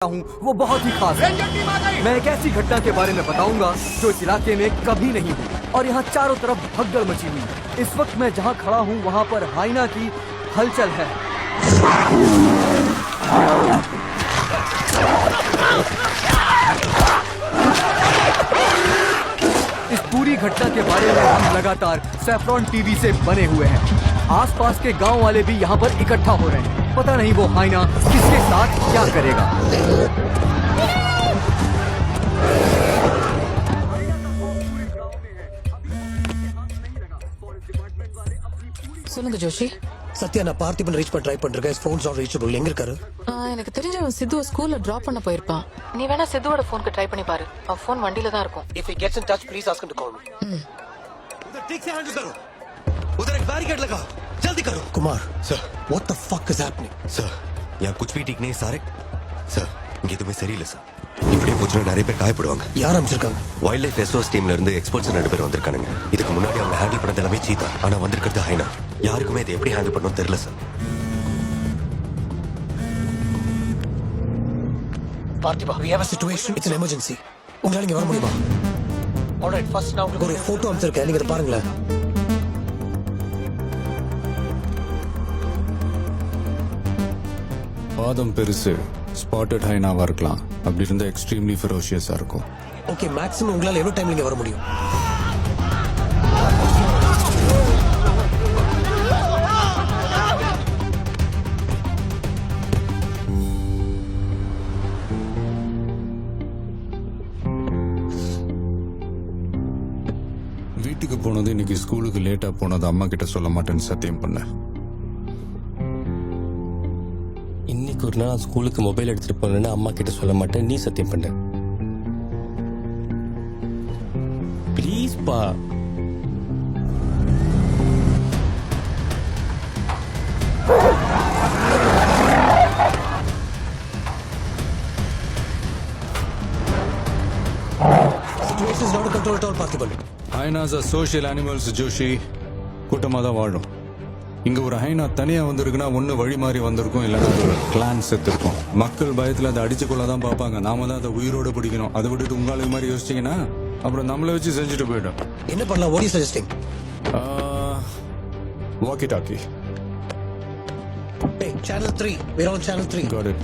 हूँ वो बहुत ही खास है। मैं एक ऐसी घटना के बारे में बताऊंगा जो इस इलाके में कभी नहीं हुई और यहाँ चारों तरफ भगदड़ मची हुई। इस वक्त मैं जहाँ खड़ा हूँ वहाँ पर हाइना की हलचल है। इस पूरी घटना के बारे में हम लगातार सैफ्रॉन टीवी से बने हुए हैं। आसपास के गांव वाले भी यहाँ पर इकट्ठा हो रहे हैं। पता नहीं वो हाइना किसके साथ क्या करेगा। சொல்லுங்க ஜோஷி. சத்யா நான் பார்த்திபன் ரீச் பண்ண ட்ரை பண்றேன். Phones on reachable. எங்க இருக்காரு? எனக்கு தெரிஞ்சவன் சித்துவ ஸ்கூல்ல டிராப் பண்ண போயிருப்பான். நீ வேணா சித்துவோட ஃபோனுக்கு ட்ரை பண்ணி பாரு. அவன் ஃபோன் வண்டியில தான் இருக்கும். If he gets in touch, please ask him to call me. उधर ठीक से हैंडल करो. उधर एक बैरिकेड लगा. जल्दी करो. Kumar, sir what the fuck is happening? Sir यहाँ कुछ भी ठीक नहीं सारे. सर இங்க எதுவுமே சரியில்லை சார். இப்படியே போச்சுன்னா நிறைய பேர் காயப்படுவாங்க. யார் அமைச்சிருக்காங்க? வைல்ட் லைஃப் எஸ்ஓஎஸ் டீம்ல இருந்து எக்ஸ்பர்ட்ஸ் 2 பேர் வந்திருக்கானுங்க. இதுக்கு முன்னாடி அவங்க ஹேண்டில் பண்ணது எல்லாமே சீதா. ஆனா வந்திருக்கிறது ஹைனா. யாருக்குமே இதை எப்படி ஹேண்டில் பண்ணணும் தெரியல சார். பார்த்திபா, we have a situation. It's an emergency. உங்களால இங்க வர முடியுமா? Alright, first நான் உங்களுக்கு ஒரு போட்டோ அனுப்பிச்சிருக்கேன். நீங்க இதை பாருங்களேன். பாதம் பெருசு, ஸ்பாட்டட் ஹைனாவா இருக்கலாம். அப்படி இருந்தா எக்ஸ்ட்ரீம்லி ஃபெரோஷியஸா இருக்கும். ஓகே, மேக்ஸிமம் உங்களால எவ்வளவு டைம்ல இங்க வர முடியும்? வீட்டுக்கு போனது இன்னைக்கு ஸ்கூலுக்கு லேட்டா போனது அம்மா கிட்ட சொல்ல மாட்டேன்னு சத்தியம் பண்ணேன். இன்னைக்கு ஒரு நாள் ஸ்கூலுக்கு மொபைல் எடுத்துட்டு போனேன்னு அம்மா கிட்ட சொல்ல மாட்டேன், நீ சத்தியம் பண்ண. ப்ளீஸ் பா. Situation is not a control at all, Parthiban. Hyenas are social animals Joshi. கூட்டமாக தான் வாழும். இங்க ஒரு ஹைனா தனியா வந்திருக்குன்னா ஒண்ணு வழி மாறி வந்திருக்கும், இல்லைன்னா ஒரு கிளான் செத்து இருக்கும். மக்கள் பயத்துல அதை அடிச்சு கொள்ளதான் பார்ப்பாங்க. நாம தான் அதை உயிரோட பிடிக்கணும். அதை விட்டுட்டு உங்களுக்கு மாதிரி யோசிச்சீங்கன்னா அப்புறம் நம்மளை வச்சு செஞ்சுட்டு போயிடும். என்ன பண்ணலாம்? What are you suggesting? Walkie talkie. Hey, channel 3. We're on channel 3. Got it.